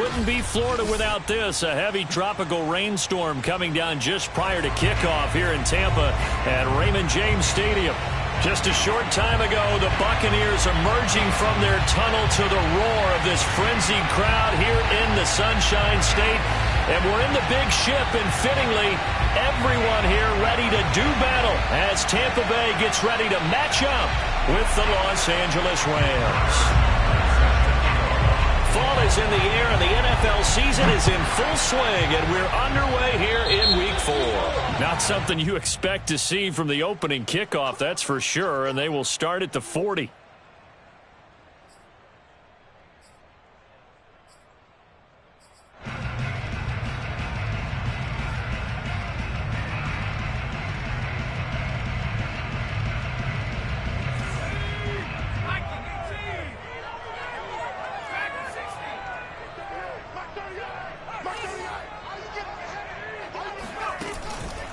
wouldn't be Florida without this. A heavy tropical rainstorm coming down just prior to kickoff here in Tampa at Raymond James Stadium. Just a short time ago, the Buccaneers emerging from their tunnel to the roar of this frenzied crowd here in the Sunshine State. And we're in the big ship, and fittingly, everyone here ready to do battle as Tampa Bay gets ready to match up with the Los Angeles Rams. Fall is in the air, and the NFL season is in full swing, and we're underway here in Week 4. Not something you expect to see from the opening kickoff, that's for sure, and they will start at the 40.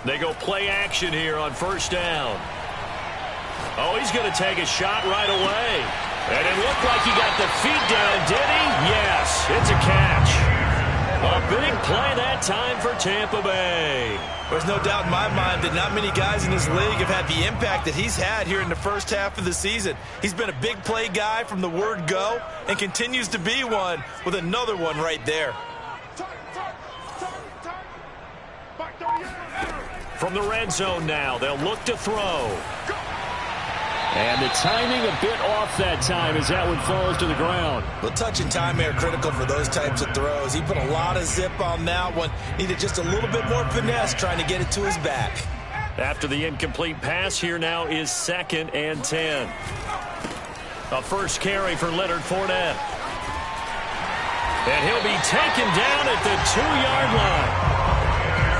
They go play action here on first down. Oh, he's going to take a shot right away. And it looked like he got the feet down, did he? Yes, it's a catch. A big play that time for Tampa Bay. There's no doubt in my mind that not many guys in this league have had the impact that he's had here in the first half of the season. He's been a big play guy from the word go and continues to be one with another one right there. From the red zone now, they'll look to throw. And the timing a bit off that time as that one falls to the ground. Well, touch and timing are critical for those types of throws. He put a lot of zip on that one. Needed just a little bit more finesse trying to get it to his back. After the incomplete pass, here now is 2nd and 10. A first carry for Leonard Fournette. And he'll be taken down at the 2-yard line.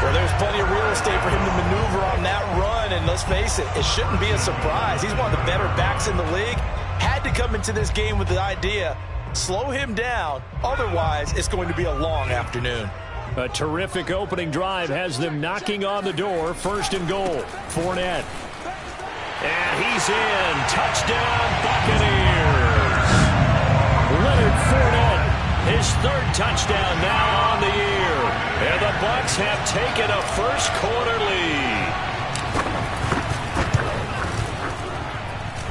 Well, there's plenty of real estate for him to maneuver on that run, and let's face it, it shouldn't be a surprise. He's one of the better backs in the league. Had to come into this game with the idea, slow him down, otherwise it's going to be a long afternoon. A terrific opening drive has them knocking on the door, 1st and goal. Fournette. And he's in. Touchdown, Buccaneers. Leonard Fournette, his 3rd touchdown now on the year. And the Bucs have taken a first-quarter lead.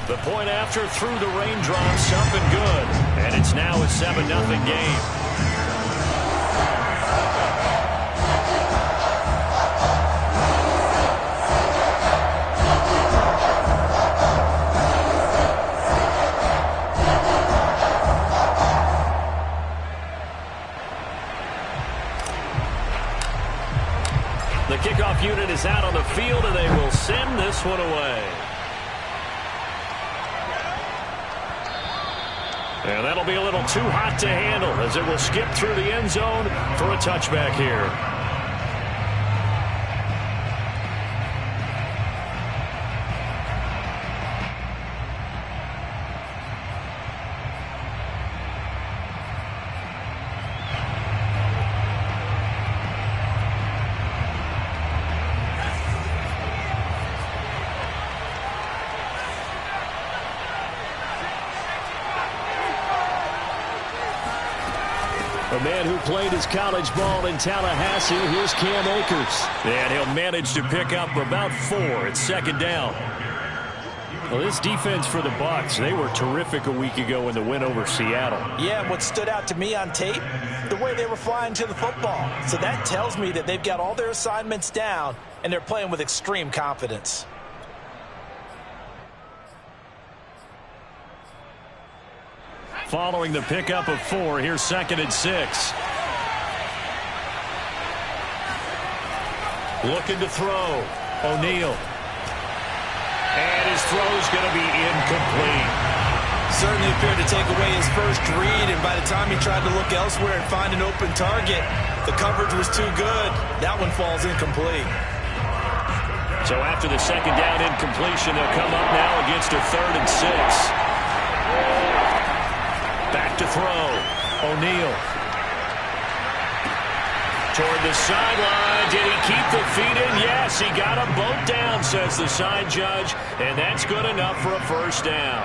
The point after through the raindrops up and good. And it's now a 7-0 game. The kickoff unit is out on the field, and they will send this one away. And that'll be a little too hot to handle as it will skip through the end zone for a touchback here. A man who played his college ball in Tallahassee, here's Cam Akers. And he'll manage to pick up about 4. It's 2nd down. Well, this defense for the Bucs, they were terrific a week ago in the win over Seattle. Yeah, and what stood out to me on tape, the way they were flying to the football. So that tells me that they've got all their assignments down, and they're playing with extreme confidence. Following the pickup of 4, here's 2nd and 6. Looking to throw. O'Neal. And his throw's going to be incomplete. Certainly appeared to take away his first read, and by the time he tried to look elsewhere and find an open target, the coverage was too good. That one falls incomplete. So after the 2nd down incompletion, they'll come up now against a 3rd and 6. Back to throw. O'Neal. Toward the sideline. Did he keep the feet in? Yes, he got them both down, says the side judge. And that's good enough for a first down.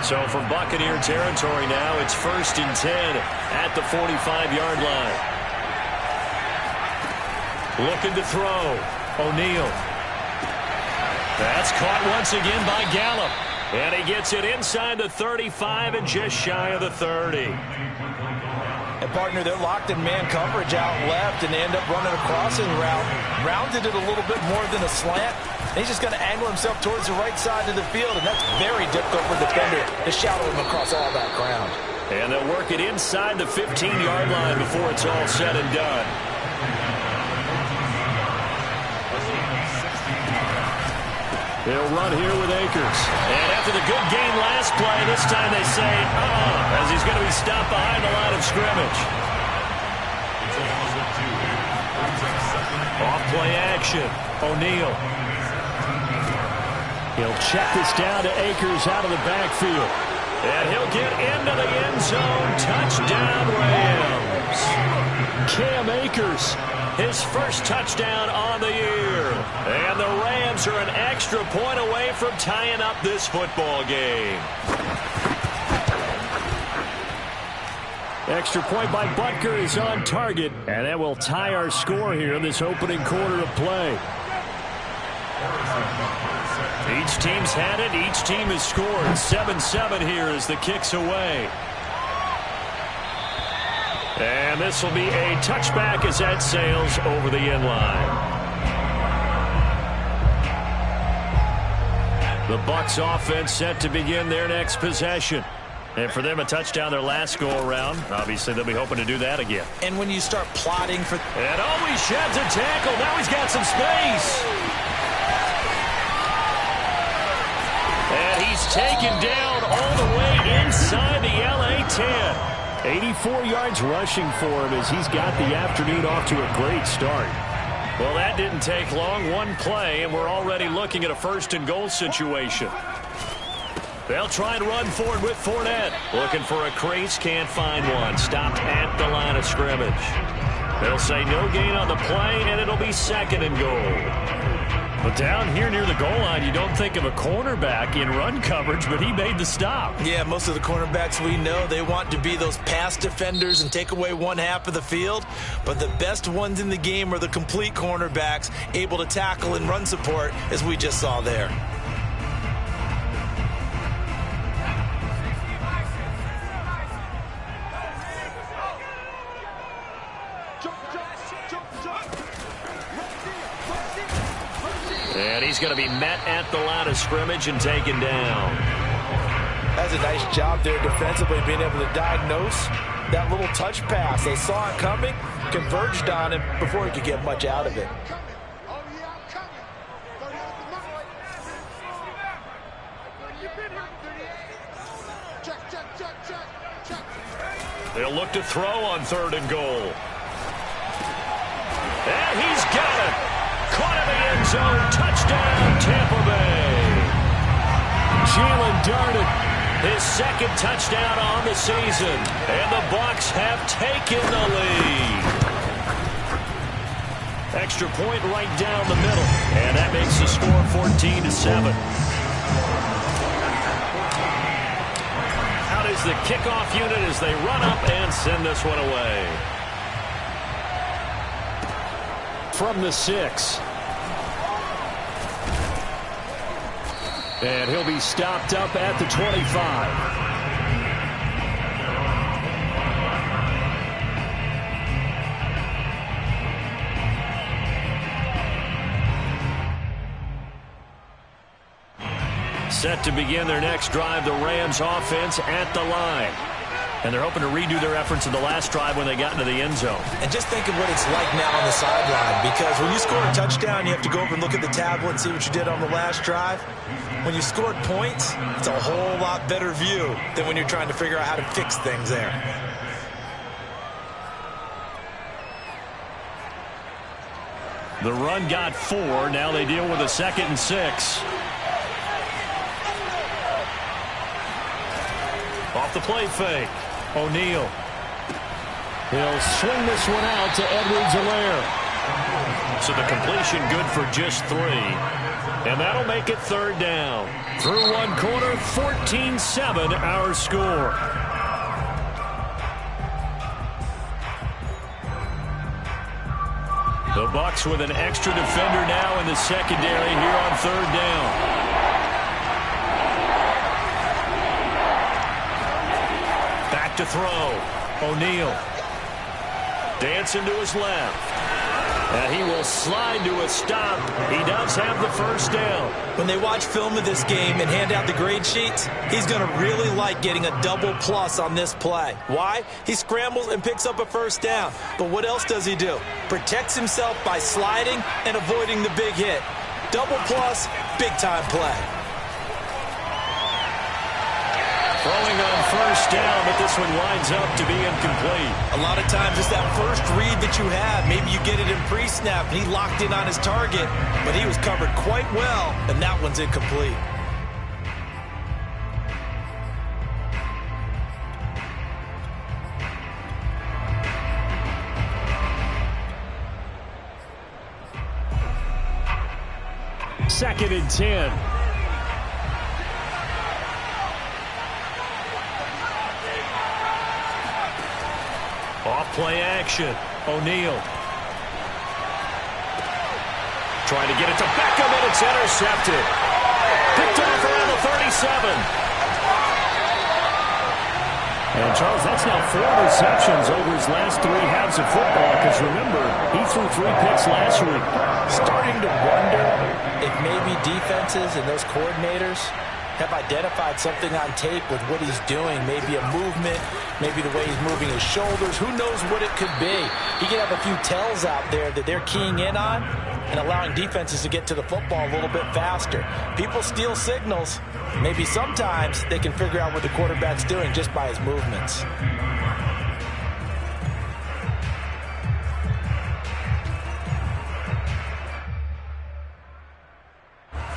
So from Buccaneer territory now, it's 1st and 10 at the 45-yard line. Looking to throw. O'Neal. That's caught once again by Gallup. And he gets it inside the 35 and just shy of the 30. And, partner, they're locked in man coverage out left, and they end up running a crossing route. Rounded it a little bit more than a slant. And he's just going to angle himself towards the right side of the field, and that's very difficult for a defender to shadow him across all that ground. And they'll work it inside the 15-yard line before it's all said and done. They'll run here with Akers. And after the good gain last play, this time they say, as he's going to be stopped behind the line of scrimmage. Off-play action. O'Neal. He'll check this down to Akers out of the backfield. And he'll get into the end zone. Touchdown, Rams. Cam Akers, his first touchdown on the year. And the Rams are an extra point away from tying up this football game. Extra point by Butker is on target. And that will tie our score here in this opening quarter of play. Each team's had it. Each team has scored. 7-7 here as the kick's away. And this will be a touchback as that sails over the end line. The Bucs offense set to begin their next possession. And for them, a touchdown their last go-around. Obviously, they'll be hoping to do that again. And when you start plotting for... And he sheds a tackle. Now he's got some space. And he's taken down all the way inside the LA 10. 84 yards rushing for him as he's got the afternoon off to a great start. Well, that didn't take long. One play, and we're already looking at a 1st and goal situation. They'll try and run forward with Fournette. Looking for a crease, can't find one. Stopped at the line of scrimmage. They'll say no gain on the play, and it'll be 2nd and goal. But down here near the goal line, you don't think of a cornerback in run coverage, but he made the stop. Yeah, most of the cornerbacks we know, they want to be those pass defenders and take away one half of the field. But the best ones in the game are the complete cornerbacks, able to tackle and run support, as we just saw there. And he's going to be met at the line of scrimmage and taken down. That's a nice job there defensively, being able to diagnose that little touch pass. They saw it coming, converged on him before he could get much out of it. They'll look to throw on 3rd and goal. And he's got it. Caught in the end zone. Touchdown, Tampa Bay. Jalen darted his 2nd touchdown on the season. And the Bucs have taken the lead. Extra point right down the middle. And that makes the score 14-7. Out is the kickoff unit as they run up and send this one away. From the 6. And he'll be stopped up at the 25. Set to begin their next drive, the Rams offense at the line. And they're hoping to redo their efforts in the last drive when they got into the end zone. And just think of what it's like now on the sideline, because when you score a touchdown, you have to go over and look at the tablet and see what you did on the last drive. When you scored points, it's a whole lot better view than when you're trying to figure out how to fix things there. The run got 4. Now they deal with a 2nd and 6. Off the play fake. O'Neal. He'll swing this one out to Edwards-Helaire. So the completion good for just 3. And that'll make it third down. Through one quarter, 14-7 our score. The Bucs with an extra defender now in the secondary here on third down. Back to throw. O'Neal. Dancing to his left. And he will slide to a stop. He does have the first down. When they watch film of this game and hand out the grade sheets, he's going to really like getting a double plus on this play. Why? He scrambles and picks up a first down. But what else does he do? Protects himself by sliding and avoiding the big hit. Double plus, big-time play. Throwing on first down, but this one winds up to be incomplete. A lot of times it's that first read that you have. Maybe you get it in pre-snap, and he locked in on his target, but he was covered quite well, and that one's incomplete. Second and 10. Off play action. O'Neal. Trying to get it to Beckham, and it's intercepted. Picked off around the 37. And Charles, that's now 4 receptions over his last 3 halves of football, because remember, he threw 3 picks last week. Starting to wonder if maybe defenses and those coordinators have identified something on tape with what he's doing. Maybe a movement, maybe the way he's moving his shoulders. Who knows what it could be? He could have a few tells out there that they're keying in on and allowing defenses to get to the football a little bit faster. People steal signals. Maybe sometimes they can figure out what the quarterback's doing just by his movements.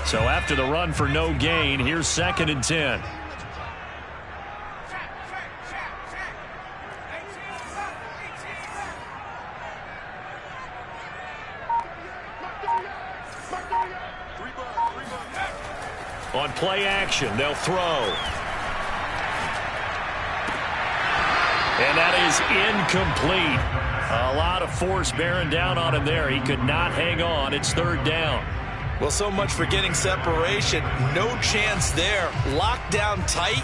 So after the run for no gain, here's second and 10. On play action, they'll throw. And that is incomplete. A lot of force bearing down on him there. He could not hang on. It's third down. Well, so much for getting separation. No chance there. Locked down tight,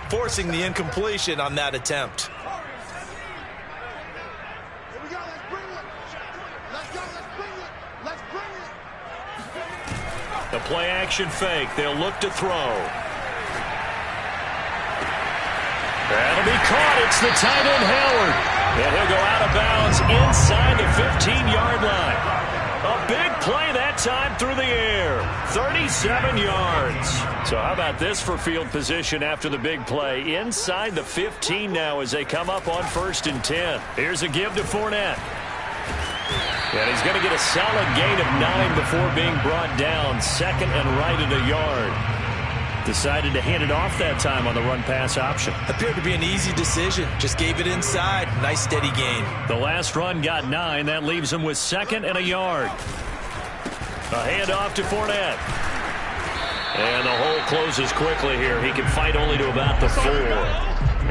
forcing the incompletion on that attempt. Here we go. Let's bring it. Let's go. Let's bring it. Let's bring it. The play action fake. They'll look to throw. That'll be caught. It's the tight end, Howard. And he'll go out of bounds inside the 15-yard line. A big play that time through the air. 37 yards. So how about this for field position after the big play? Inside the 15 now as they come up on first and 10. Here's a give to Fournette. And he's going to get a solid gain of 9 before being brought down. Second and right at a yard. Decided to hand it off that time on the run-pass option. Appeared to be an easy decision. Just gave it inside. Nice steady gain. The last run got 9. That leaves him with second and a yard. A handoff to Fournette. And the hole closes quickly here. He can fight only to about the 4.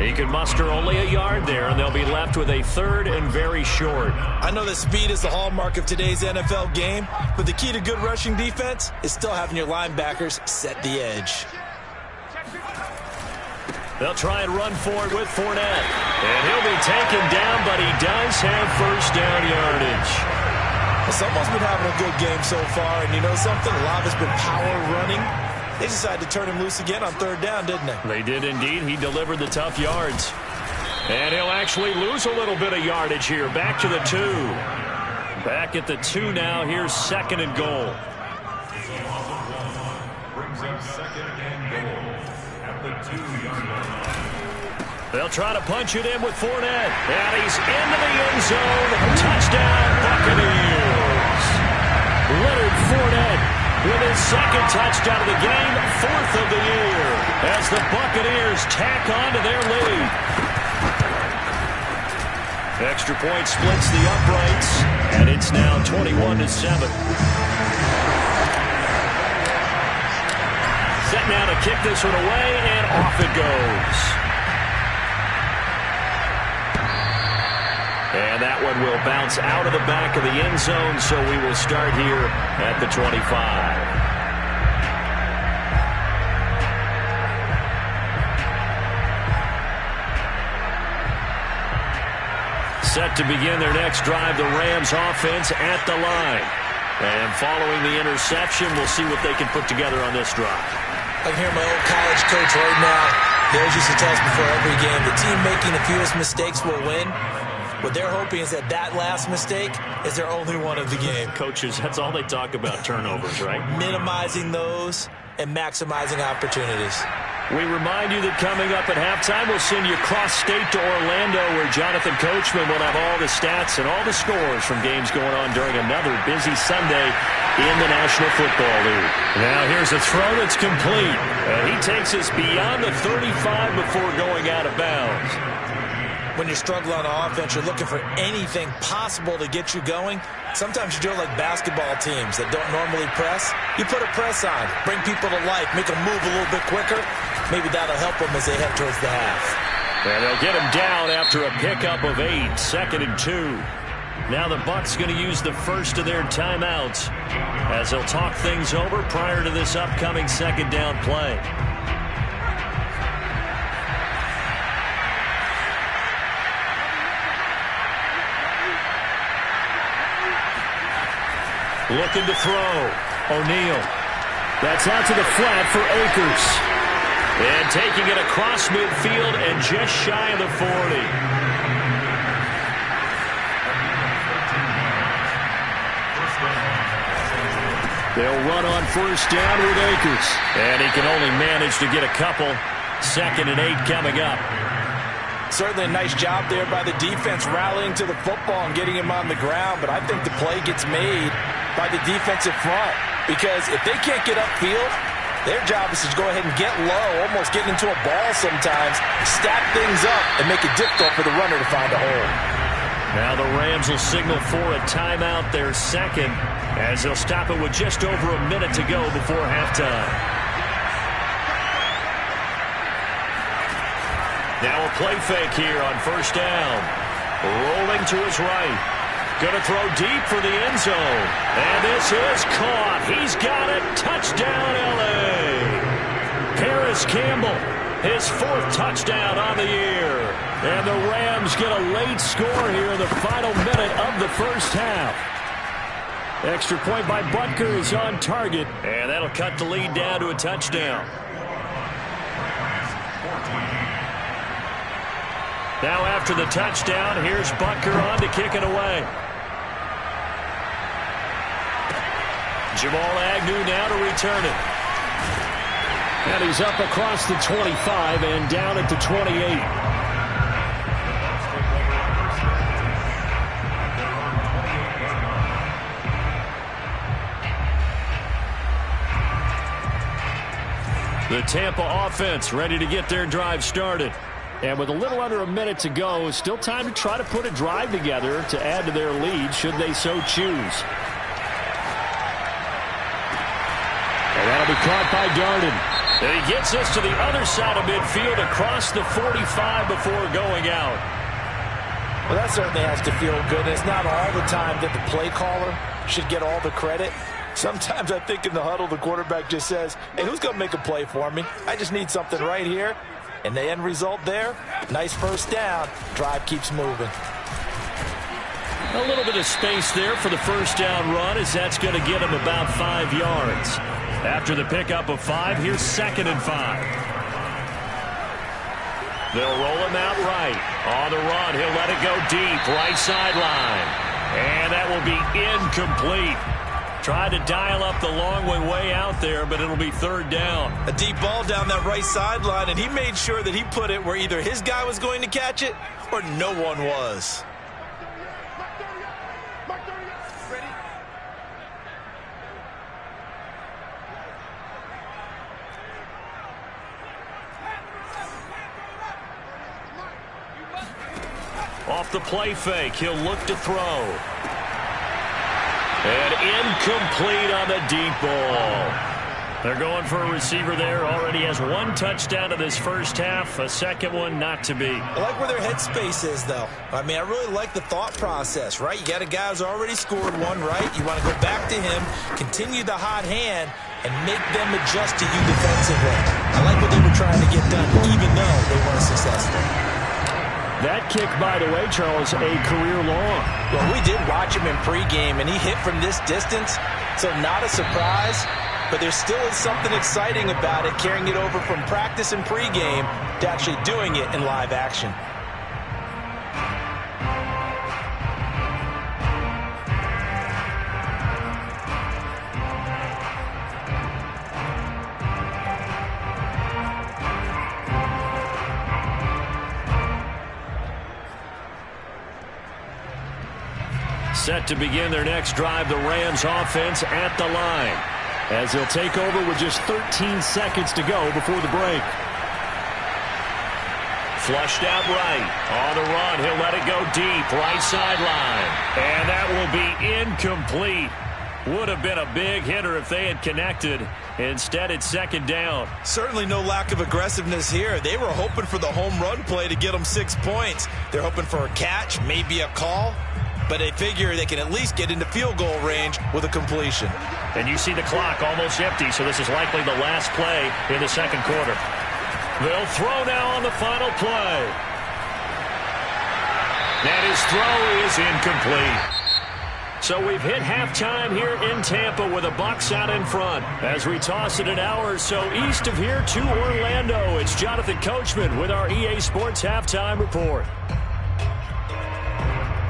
He can muster only a yard there, and they'll be left with a third and very short. I know that speed is the hallmark of today's NFL game, but the key to good rushing defense is still having your linebackers set the edge. They'll try and run for it with Fournette. And he'll be taken down, but he does have first down yardage. Well, someone's been having a good game so far, and you know something? A lot of it's been power running. They decided to turn him loose again on third down, didn't they? They did indeed. He delivered the tough yards. And he'll actually lose a little bit of yardage here. Back to the 2. Back at the 2 now. Here's second and goal. Brings up second and goal at the 2-yard line. They'll try to punch it in with Fournette. And he's into the end zone. Touchdown, Buccaneers. Leonard Fournette with his second touchdown of the game, 4th of the year, as the Buccaneers tack on to their lead. Extra point splits the uprights, and it's now 21-7. Set now to kick this one away, and off it goes. And that one will bounce out of the back of the end zone, so we will start here at the 25. Set to begin their next drive, the Rams offense at the line. And following the interception, we'll see what they can put together on this drive. I can hear my old college coach right now. He always used to tell us before every game, the team making the fewest mistakes will win. What they're hoping is that last mistake is their only one of the game. Coaches, that's all they talk about, turnovers, right? Minimizing those and maximizing opportunities. We remind you that coming up at halftime, we'll send you cross-state to Orlando, where Jonathan Coachman will have all the stats and all the scores from games going on during another busy Sunday in the National Football League. Now here's a throw that's complete. And he takes us beyond the 35 before going out of bounds. When you struggle on offense, you're looking for anything possible to get you going. Sometimes you do it like basketball teams that don't normally press. You put a press on, bring people to life, make them move a little bit quicker. Maybe that'll help them as they head towards the half. And they'll get him down after a pickup of 8, 2nd and 2. Now the Bucs going to use the first of their timeouts as they'll talk things over prior to this upcoming second down play. Looking to throw. O'Neal. That's out to the flat for Akers. And taking it across midfield and just shy of the 40. They'll run on first down with Akers. And he can only manage to get a couple. 2nd and 8 coming up. Certainly a nice job there by the defense rallying to the football and getting him on the ground. But I think the play gets made by the defensive front, because if they can't get upfield, their job is to go ahead and get low, almost getting into a ball sometimes, stack things up, and make it difficult for the runner to find a hole. Now the Rams will signal for a timeout, their second, as they'll stop it with just over a minute to go before halftime. Now a play fake here on first down. Rolling to his right. Going to throw deep for the end zone. And this is caught. He's got it. Touchdown, L.A. Paris Campbell, his 4th touchdown on the year. And the Rams get a late score here in the final minute of the first half. Extra point by Butker is on target. And that'll cut the lead down to a touchdown. Now after the touchdown, here's Butker on to kick it away. Jamal Agnew now to return it. And he's up across the 25 and down at the 28. The Tampa offense ready to get their drive started. And with a little under a minute to go, it's still time to try to put a drive together to add to their lead should they so choose. And that'll be caught by Darden. And he gets us to the other side of midfield across the 45 before going out. Well, that certainly has to feel good. It's not all the time that the play caller should get all the credit. Sometimes I think in the huddle, the quarterback just says, hey, who's going to make a play for me? I just need something right here. And the end result there, nice first down. Drive keeps moving. A little bit of space there for the first down run, as that's going to get him about 5 yards. After the pickup of 5, here's 2nd and 5. They'll roll him out right. On the run, he'll let it go deep, right sideline. And that will be incomplete. Tried to dial up the long way out there, but it'll be 3rd down. A deep ball down that right sideline, and he made sure that he put it where either his guy was going to catch it or no one was. Off the play fake, he'll look to throw. And incomplete on the deep ball. They're going for a receiver there. Already has one touchdown in this first half. A second one not to be. I like where their headspace is, though. I mean, I really like the thought process, right? You got a guy who's already scored one, right? You want to go back to him, continue the hot hand, and make them adjust to you defensively. I like what they were trying to get done, even though they weren't successful. That kick, by the way, Charles, a career long. Well, we did watch him in pregame, and he hit from this distance, so not a surprise. But there still is something exciting about it, carrying it over from practice and pregame to actually doing it in live action. Set to begin their next drive, the Rams offense at the line, as they'll take over with just 13 seconds to go before the break. Flushed out right. On the run, he'll let it go deep. Right sideline. And that will be incomplete. Would have been a big hitter if they had connected. Instead, it's second down. Certainly no lack of aggressiveness here. They were hoping for the home run play to get them 6 points. They're hoping for a catch, maybe a call. But they figure they can at least get into field goal range with a completion. And you see the clock almost empty, so this is likely the last play in the second quarter. They'll throw now on the final play. And his throw is incomplete. So we've hit halftime here in Tampa with the Bucs out in front. As we toss it an hour or so east of here to Orlando, it's Jonathan Coachman with our EA Sports Halftime Report.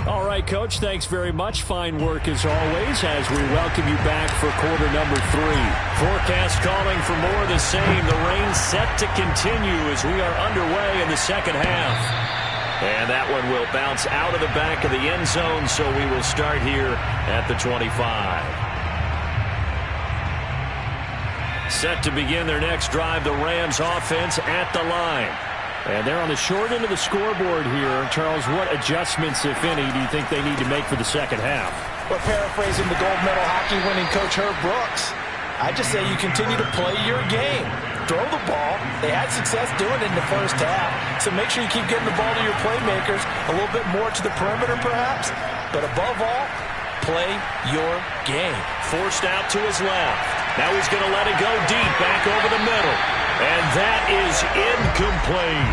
All right, Coach, thanks very much. Fine work as always as we welcome you back for quarter number 3. Forecast calling for more of the same. The rain set to continue as we are underway in the second half. And that one will bounce out of the back of the end zone, so we will start here at the 25. Set to begin their next drive, the Rams offense at the line. And they're on the short end of the scoreboard here. Charles, what adjustments, if any, do you think they need to make for the second half? Well, paraphrasing the gold medal hockey winning coach Herb Brooks, I just say you continue to play your game. Throw the ball. They had success doing it in the first half. So make sure you keep getting the ball to your playmakers, a little bit more to the perimeter perhaps. But above all, play your game. Forced out to his left. Now he's going to let it go deep back over the middle. And that is incomplete.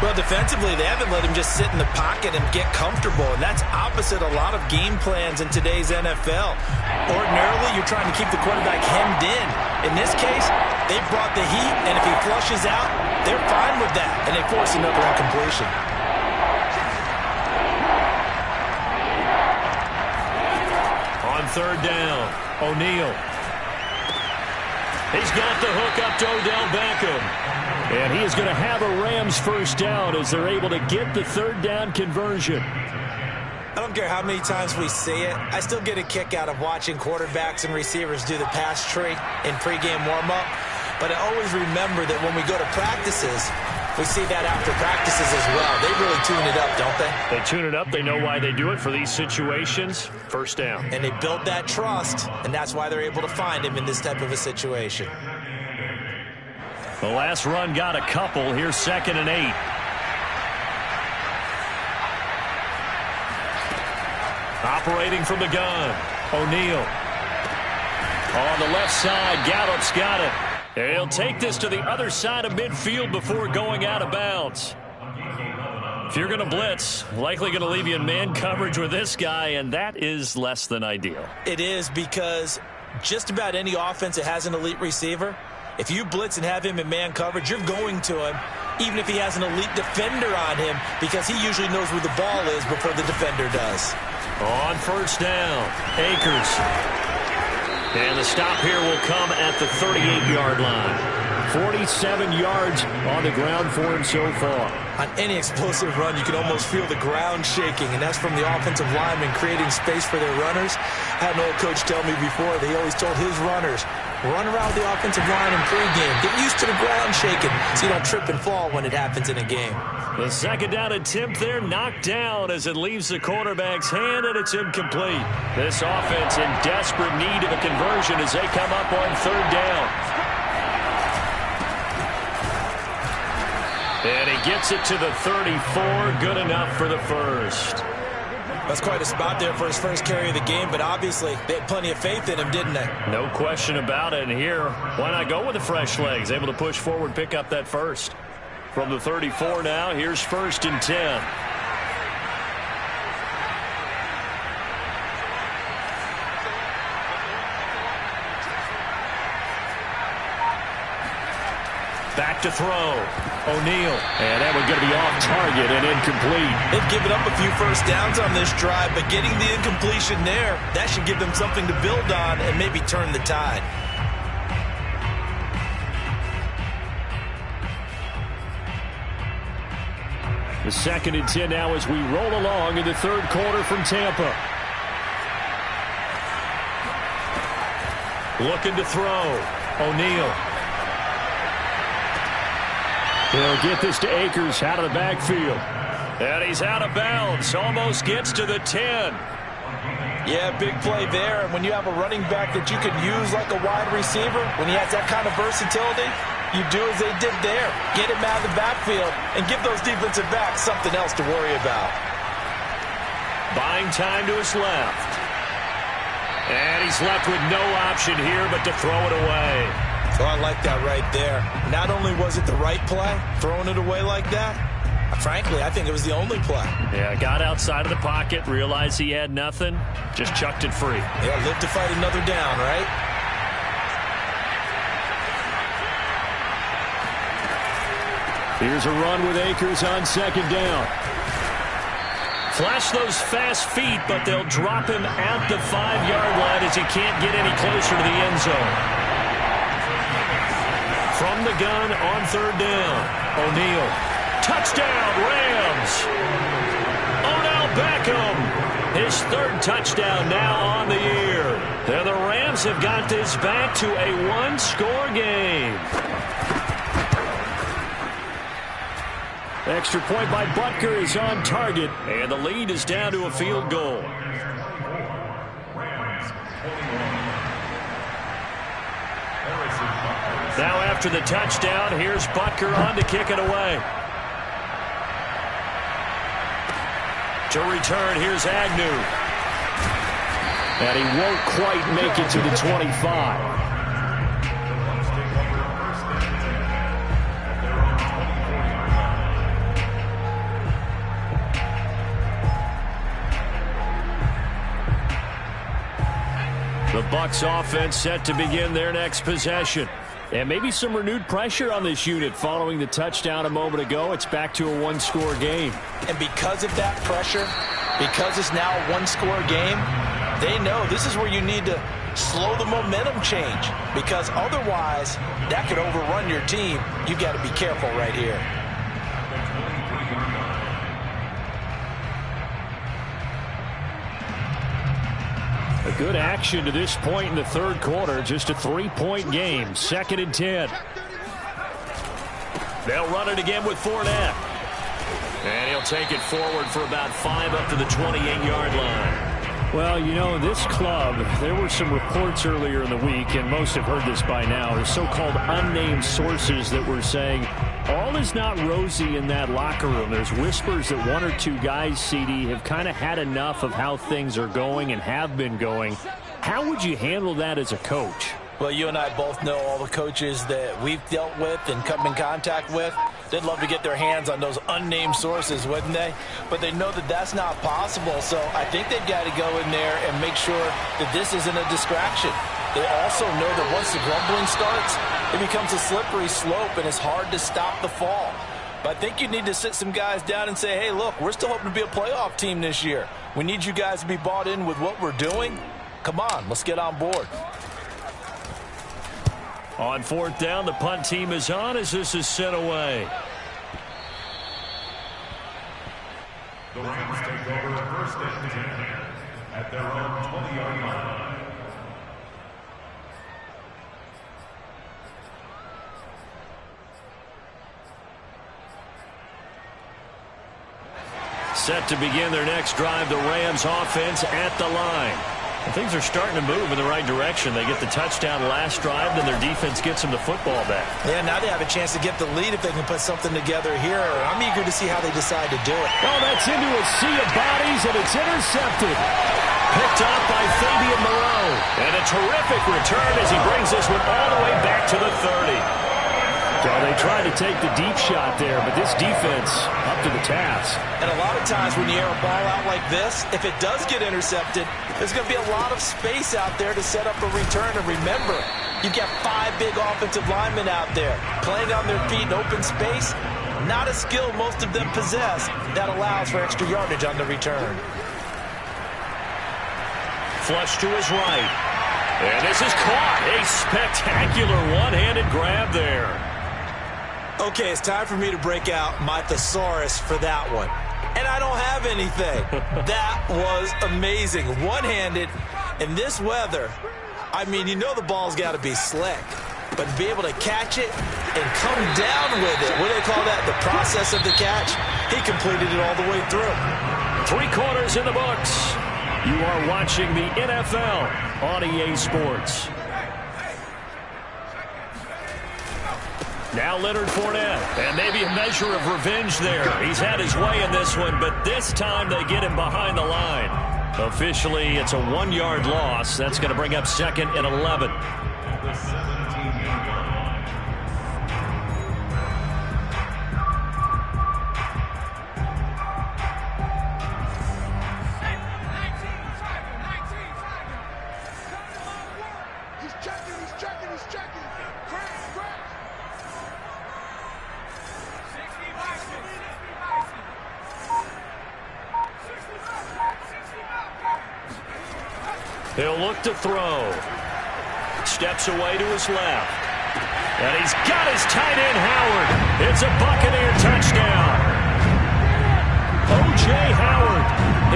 Well, defensively, they haven't let him just sit in the pocket and get comfortable, and that's opposite a lot of game plans in today's NFL. Ordinarily, you're trying to keep the quarterback hemmed in. In this case, they brought the heat, and if he flushes out, they're fine with that, and they force another incompletion. On third down, O'Neal. He's got the hook up to Odell Beckham. And he is going to have a Rams first down as they're able to get the third down conversion. I don't care how many times we see it. I still get a kick out of watching quarterbacks and receivers do the pass tree in pregame warm-up. But I always remember that when we go to practices, we see that after practices as well. They really tune it up, don't they? They tune it up. They know why they do it for these situations. First down. And they build that trust, and that's why they're able to find him in this type of a situation. The last run got a couple. Here's 2nd and 8. Operating from the gun, O'Neal. On the left side, Gallup's got it. And he'll take this to the other side of midfield before going out of bounds. If you're going to blitz, likely going to leave you in man coverage with this guy, and that is less than ideal. It is, because just about any offense that has an elite receiver, if you blitz and have him in man coverage, you're going to him, even if he has an elite defender on him, because he usually knows where the ball is before the defender does. On first down, Akers. And the stop here will come at the 38-yard line. 47 yards on the ground for him so far. On any explosive run, you can almost feel the ground shaking, and that's from the offensive linemen creating space for their runners. I had an old coach tell me before, they always told his runners, Run around the offensive line in pregame. Get used to the ground shaking so you don't trip and fall when it happens in a game. The second down attempt there knocked down as it leaves the quarterback's hand, and it's incomplete. This offense in desperate need of a conversion as they come up on third down. And he gets it to the 34. Good enough for the first. That's quite a spot there for his first carry of the game, but obviously they had plenty of faith in him, didn't they? No question about it. And here, why not go with the fresh legs? Able to push forward, pick up that first. From the 34 now, here's 1st and 10. Back to throw. O'Neal. And that one going to be off target and incomplete. They've given up a few first downs on this drive, but getting the incompletion there, that should give them something to build on and maybe turn the tide. The 2nd and 10 now as we roll along in the third quarter from Tampa. Looking to throw. O'Neal. They'll get this to Akers out of the backfield. And he's out of bounds. Almost gets to the 10. Yeah, big play there. And when you have a running back that you can use like a wide receiver, when he has that kind of versatility, you do as they did there. Get him out of the backfield and give those defensive backs something else to worry about. Buying time to his left. And he's left with no option here but to throw it away. Oh, I like that right there. Not only was it the right play, throwing it away like that, frankly, I think it was the only play. Yeah, got outside of the pocket, realized he had nothing, just chucked it free. Yeah, live to fight another down, right? Here's a run with Akers on 2nd down. Flash those fast feet, but they'll drop him at the 5-yard line as he can't get any closer to the end zone. From the gun on 3rd down. O'Neal. Touchdown, Rams. Odell Beckham. His 3rd touchdown now on the year. And the Rams have got this back to a 1-score game. Extra point by Butker is on target. And the lead is down to a field goal. Now after the touchdown, here's Butker on to kick it away. To return, here's Agnew. And he won't quite make it to the 25. The Bucs offense set to begin their next possession. And maybe some renewed pressure on this unit following the touchdown a moment ago. It's back to a 1-score game. And because of that pressure, because it's now a 1-score game, they know this is where you need to slow the momentum change. Because otherwise, that could overrun your team. You've got to be careful right here. A good action to this point in the third quarter. Just a 3-point game. 2nd and 10. They'll run it again with Fournette. And he'll take it forward for about 5 up to the 28-yard line. Well, you know, this club, there were some reports earlier in the week, and most have heard this by now, the so-called unnamed sources that were saying all is not rosy in that locker room. There's whispers that 1 or 2 guys, CD, have kind of had enough of how things are going and have been going. How would you handle that as a coach? Well, you and I both know all the coaches that we've dealt with and come in contact with. They'd love to get their hands on those unnamed sources, wouldn't they? But they know that that's not possible, so I think they've got to go in there and make sure that this isn't a distraction. They also know that once the grumbling starts, it becomes a slippery slope, and it's hard to stop the fall. But I think you need to sit some guys down and say, hey, look, we're still hoping to be a playoff team this year. We need you guys to be bought in with what we're doing. Come on, let's get on board. On 4th down, the punt team is on as this is sent away. The Rams take over 1st and 10 at their own 20-yard line. Set to begin their next drive, the Rams offense at the line. And things are starting to move in the right direction. They get the touchdown last drive, then their defense gets them the football back. Yeah, now they have a chance to get the lead if they can put something together here. I'm eager to see how they decide to do it. Oh, that's into a sea of bodies, and it's intercepted. Picked up by Fabian Moreau. And a terrific return as he brings this one all the way back to the 30. So they tried to take the deep shot there, but this defense up to the task. And a lot of times when you air a ball out like this, if it does get intercepted, there's going to be a lot of space out there to set up a return. And remember, you've got 5 big offensive linemen out there playing on their feet in open space. Not a skill most of them possess that allows for extra yardage on the return. Flush to his right. And this is caught. A spectacular one-handed grab there. Okay, it's time for me to break out my thesaurus for that one. And I don't have anything. That was amazing. One-handed in this weather. I mean, you know the ball's got to be slick. But to be able to catch it and come down with it, what do they call that? The process of the catch? He completed it all the way through. 3 quarters in the books. You are watching the NFL on EA Sports. Now Leonard Fournette, and maybe a measure of revenge there. He's had his way in this one, but this time they get him behind the line. Officially, it's a 1-yard loss. That's going to bring up 2nd and 11. At the 17-yard line. He's checking, he's checking, he's checking. Crash, crash. He'll look to throw. Steps away to his left. And he's got his tight end, Howard. It's a Buccaneer touchdown. O.J. Howard,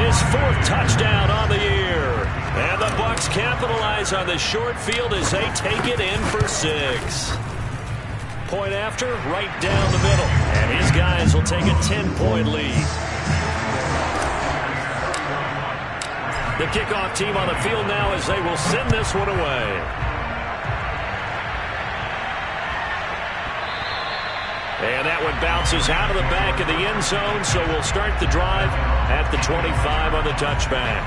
his 4th touchdown on the year. And the Bucs capitalize on the short field as they take it in for 6. Point after, right down the middle. And his guys will take a 10-point lead. The kickoff team on the field now as they will send this one away. And that one bounces out of the back of the end zone, so we'll start the drive at the 25 on the touchback.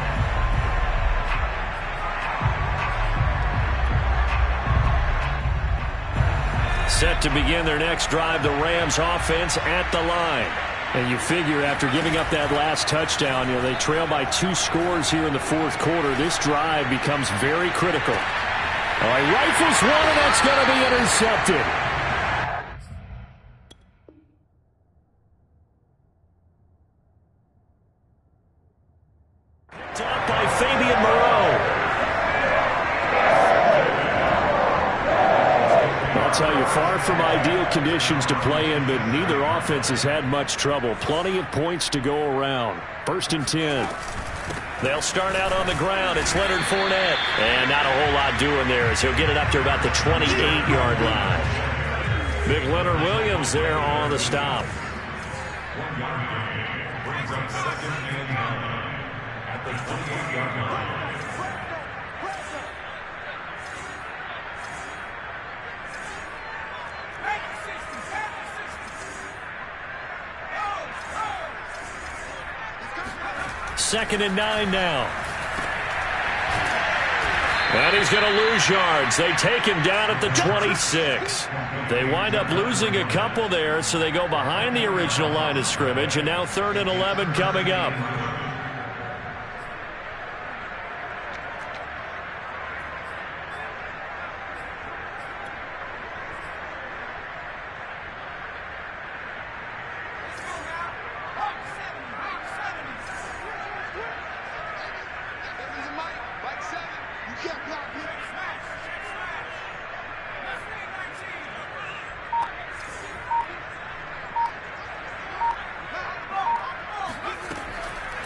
Set to begin their next drive, the Rams offense at the line. And you figure after giving up that last touchdown, they trail by 2 scores here in the 4th quarter. This drive becomes very critical. Oh, he rifles one, and that's going to be intercepted. Picked up by Fabian Moreau. I'll tell you, far from ideal conditions to play in, but neither offense has had much trouble. Plenty of points to go around. 1st and 10. They'll start out on the ground. It's Leonard Fournette. And not a whole lot doing there as he'll get it up to about the 28-yard line. Big Leonard Williams there on the stop. 1 yard gain brings up 2nd and 9 at the 28-yard line. Second and 9 now. And he's going to lose yards. They take him down at the 26. They wind up losing a couple there, so they go behind the original line of scrimmage, and now 3rd and 11 coming up.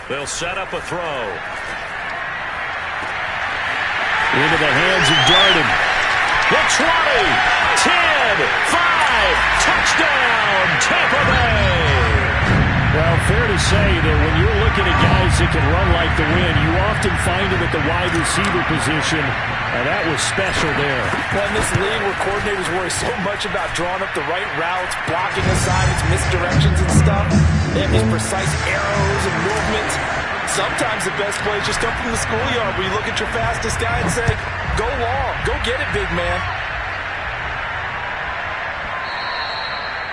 They'll set up a throw. Into the hands of Darden. The 20, 10, 5, touchdown, Tampa Bay. Well, fair to say that when you're looking at guys that can run like the wind, you often find them at the wide receiver position, and that was special there. Well, in this league where coordinators worry so much about drawing up the right routes, blocking assignments, misdirections and stuff, they have these precise arrows and movements. Sometimes the best play is just up from the schoolyard where you look at your fastest guy and say, go long, go get it, big man.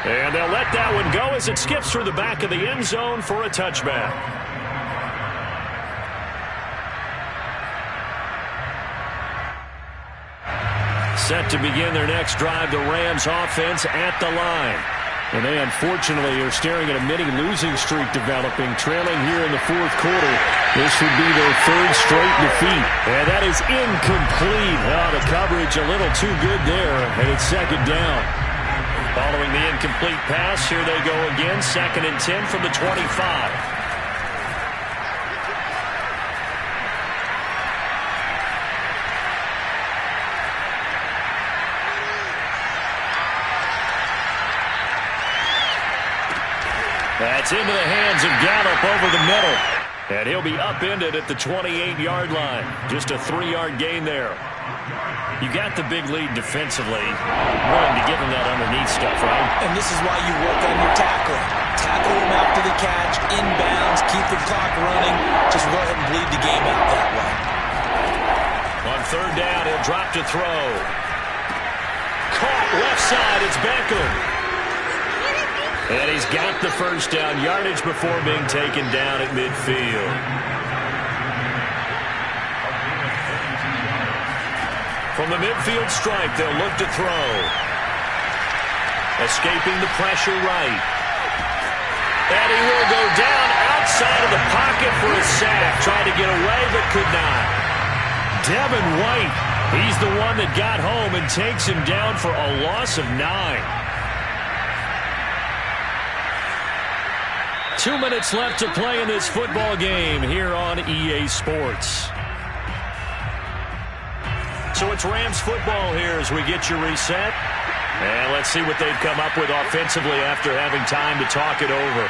And they'll let that one go as it skips through the back of the end zone for a touchback. Set to begin their next drive, the Rams offense at the line. And they unfortunately are staring at a mini losing streak developing, trailing here in the fourth quarter. This would be their third straight defeat. And that is incomplete. Oh, the coverage a little too good there, and it's second down. Following the incomplete pass, here they go again, 2nd and 10 from the 25. That's into the hands of Gallup over the middle. And he'll be upended at the 28-yard line. Just a 3-yard gain there. You got the big lead defensively. Willing to give him that underneath stuff, right? And this is why you work on your tackling. Tackle him after the catch, inbounds, keep the clock running. Just go ahead and bleed the game out that way. On 3rd down, he'll drop to throw. Caught left side, it's Beckham. And he's got the first down, yardage before being taken down at midfield. From the midfield stripe, they'll look to throw. Escaping the pressure right. And he will go down outside of the pocket for a sack. Tried to get away, but could not. Devin White, he's the one that got home and takes him down for a loss of 9. 2 minutes left to play in this football game here on EA Sports. So it's Rams football here as we get you reset. And let's see what they've come up with offensively after having time to talk it over.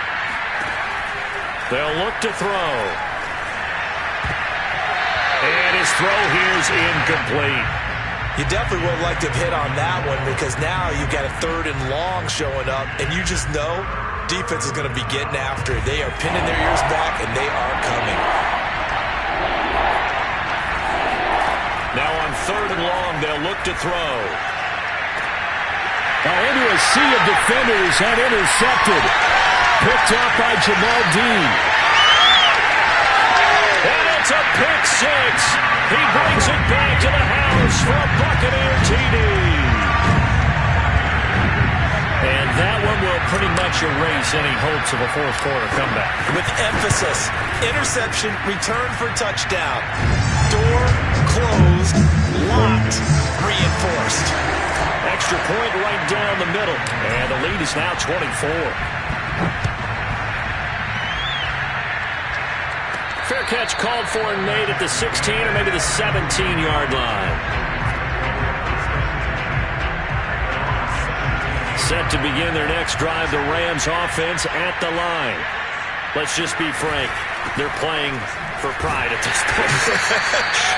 They'll look to throw. And his throw here is incomplete. You definitely would like to have hit on that one because now you've got a 3rd and long showing up, and you just know defense is going to be getting after it. They are pinning their ears back, and they are coming. Now on 3rd and long, they'll look to throw. Into a sea of defenders and intercepted. Picked up by Jamal Dean. And it's a pick 6. He brings it back to the house for a Buccaneer TD. And that one will pretty much erase any hopes of a fourth quarter comeback. With emphasis, interception, return for touchdown. Door closed, locked, reinforced. Extra point right down the middle. And the lead is now 24. Fair catch called for and made at the 16 or maybe the 17-yard line. Set to begin their next drive, the Rams offense at the line. Let's just be frank. They're playing for pride at this point.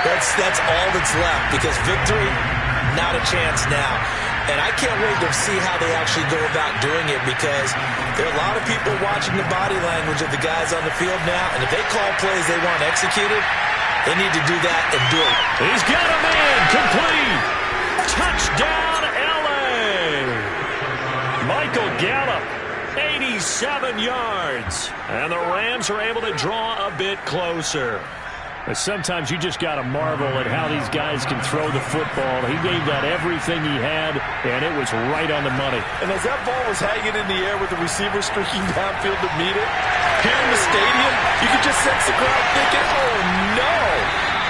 That's all that's left because victory, not a chance now. And I can't wait to see how they actually go about doing it because there are a lot of people watching the body language of the guys on the field now. And if they call plays they want executed, they need to do that and do it. He's got a man complete. Touchdown, L.A. Michael Gallup, 87 yards. And the Rams are able to draw a bit closer. Sometimes you just got to marvel at how these guys can throw the football. He gave that everything he had, and it was right on the money. And as that ball was hanging in the air with the receiver streaking downfield to meet it, here in the stadium, you could just sense the crowd thinking, oh, no.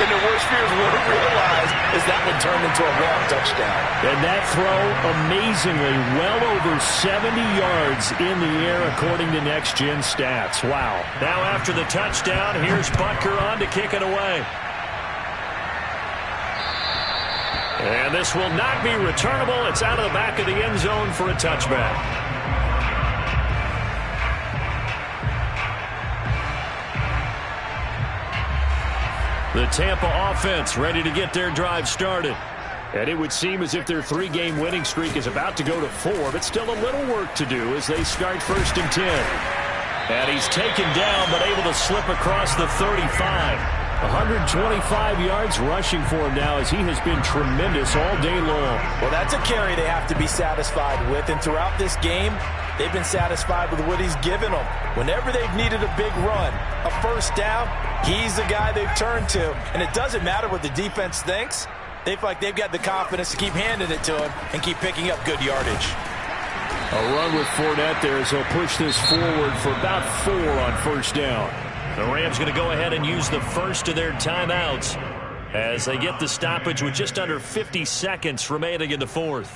And the worst fears would have realized is that one turned into a long touchdown. And that throw, amazingly, well over 70 yards in the air according to Next Gen Stats. Wow. Now after the touchdown, here's Butker on to kick it away. And this will not be returnable. It's out of the back of the end zone for a touchback. The Tampa offense ready to get their drive started. And it would seem as if their 3-game winning streak is about to go to 4, but still a little work to do as they start 1st and 10. And he's taken down, but able to slip across the 35. 125 yards rushing for him now as he has been tremendous all day long. Well, that's a carry they have to be satisfied with. And throughout this game, they've been satisfied with what he's given them. Whenever they've needed a big run, a first down, he's the guy they've turned to. And it doesn't matter what the defense thinks. They feel like they've got the confidence to keep handing it to him and keep picking up good yardage. A run with Fournette there as he'll push this forward for about 4 on 1st down. The Rams going to go ahead and use the first of their timeouts as they get the stoppage with just under 50 seconds remaining in the 4th.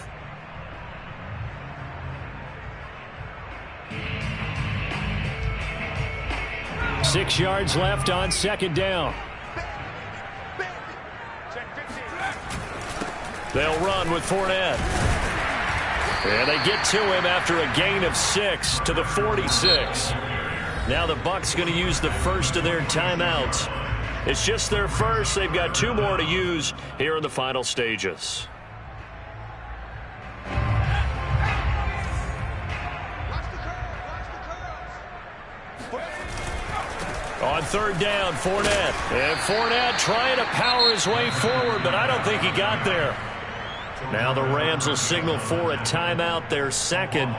Six yards left on 2nd down. They'll run with Fournette. And they get to him after a gain of 6 to the 46. Now the Bucs going to use the first of their timeouts. It's just their first. They've got 2 more to use here in the final stages. On 3rd down, Fournette. And Fournette trying to power his way forward, but I don't think he got there. Now the Rams will signal for a timeout, their 2nd,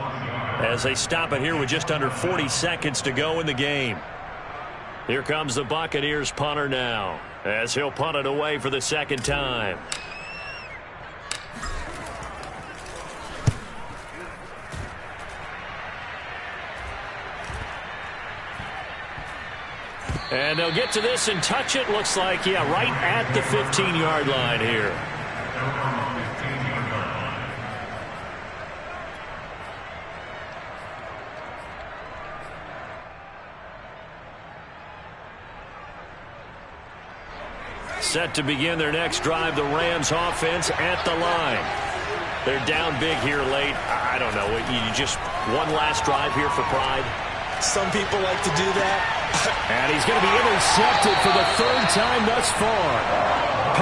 as they stop it here with just under 40 seconds to go in the game. Here comes the Buccaneers punter now, as he'll punt it away for the 2nd time. And they'll get to this and touch it. Looks like, yeah, right at the 15-yard line here. Set to begin their next drive, the Rams offense at the line. They're down big here late. I don't know. You just one last drive here for pride. Some people like to do that. And he's going to be intercepted for the 3rd time thus far.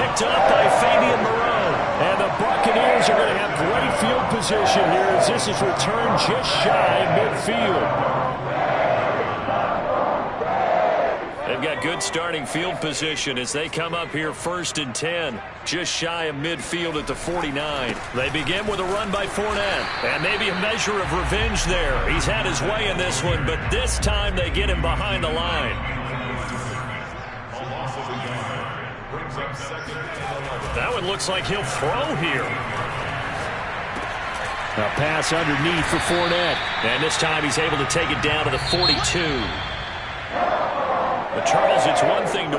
Picked up by Fabian Moreau. And the Buccaneers are going to have great field position here as this is returned just shy of midfield. They've got good starting field position as they come up here 1st and 10, just shy of midfield at the 49. They begin with a run by Fournette, and maybe a measure of revenge there. He's had his way in this one, but this time they get him behind the line. That one looks like he'll throw here. A pass underneath for Fournette. And this time he's able to take it down to the 42. But Charles, it's one thing to